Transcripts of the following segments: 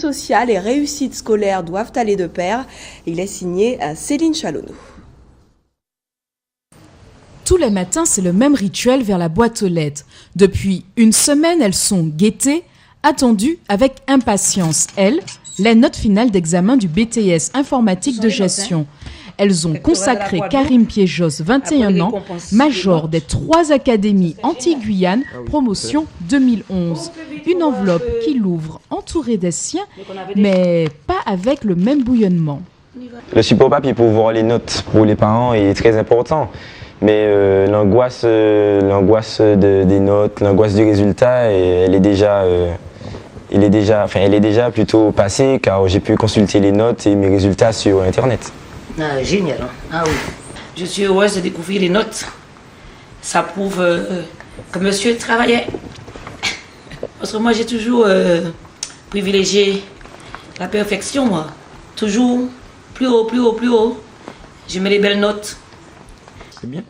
sociale et réussite scolaire doivent aller de pair. Il est signé Céline Chalonneau. Tous les matins, c'est le même rituel vers la boîte aux lettres. Depuis une semaine, elles sont guettées, attendues avec impatience. Elles, les notes finales d'examen du BTS informatique de gestion. Elles ont consacré Karim Piejos, 21 ans, major des 3 académies anti-Guyane, promotion 2011. Une enveloppe qu'il ouvre entourée des siens, mais pas avec le même bouillonnement. Le support papier pour voir les notes pour les parents est très important. Mais l'angoisse des notes, l'angoisse du résultat, elle est déjà plutôt passée car j'ai pu consulter les notes et mes résultats sur Internet. Ah, génial, hein? Ah oui. Je suis heureuse de découvrir les notes. Ça prouve que monsieur travaillait. Parce que moi j'ai toujours privilégié la perfection, moi. Toujours plus haut, plus haut, plus haut. Je mets les belles notes.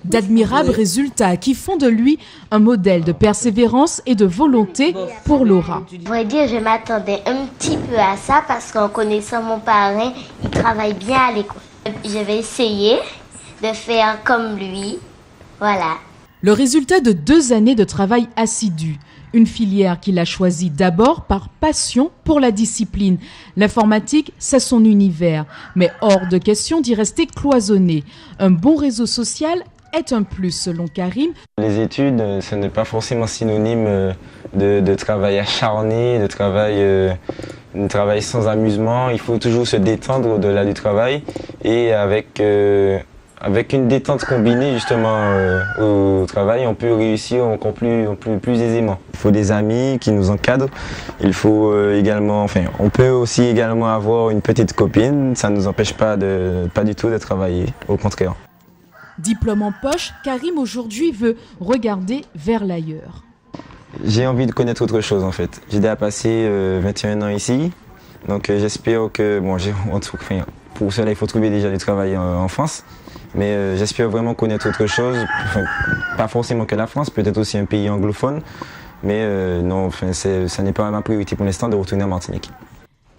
D'admirables résultats qui font de lui un modèle de persévérance et de volonté pour Laura. Je voudrais dire, je m'attendais un petit peu à ça parce qu'en connaissant mon parrain, il travaille bien à l'école. Je vais essayer de faire comme lui. Voilà. Le résultat de 2 années de travail assidu. Une filière qu'il a choisie d'abord par passion pour la discipline. L'informatique, c'est son univers. Mais hors de question d'y rester cloisonné. Un bon réseau social est un plus selon Karim. Les études, ce n'est pas forcément synonyme de travail acharné, de travail sans amusement. Il faut toujours se détendre au-delà du travail et avec une détente combinée justement au travail, on peut réussir encore plus aisément. Il faut des amis qui nous encadrent. Il faut également, on peut aussi également avoir une petite copine. Ça ne nous empêche pas du tout de travailler, au contraire. Diplôme en poche, Karim aujourd'hui veut regarder vers l'ailleurs. J'ai envie de connaître autre chose en fait. J'ai déjà passé 21 ans ici, donc j'espère que, pour cela il faut trouver déjà du travail en France. Mais j'espère vraiment connaître autre chose, pas forcément que la France, peut-être aussi un pays anglophone. Mais non, ça n'est pas ma priorité pour l'instant de retourner en Martinique.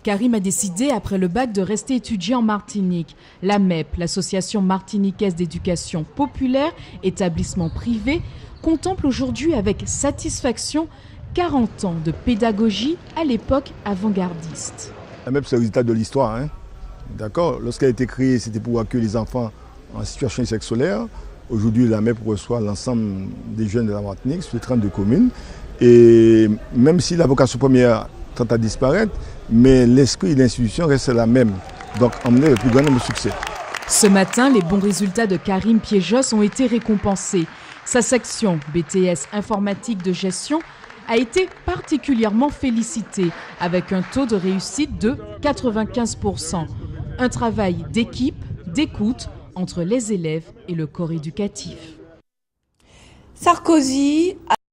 Karim a décidé après le bac de rester étudiant en Martinique. La MEP, l'association martiniquaise d'éducation populaire, établissement privé, contemple aujourd'hui avec satisfaction 40 ans de pédagogie à l'époque avant-gardiste. La MEP, c'est le résultat de l'histoire. Hein. D'accord. Lorsqu'elle a été créée, c'était pour accueillir les enfants en situation d'échec scolaire. Aujourd'hui, la MEP reçoit l'ensemble des jeunes de la Martinique sur les 32 communes. Et même si la vocation première tend à disparaître, mais l'esprit de l'institution reste la même. Donc, emmener le plus grand nombre de succès. Ce matin, les bons résultats de Karim Piejos ont été récompensés. Sa section BTS informatique de gestion a été particulièrement félicitée avec un taux de réussite de 95%. Un travail d'équipe, d'écoute entre les élèves et le corps éducatif. Sarkozy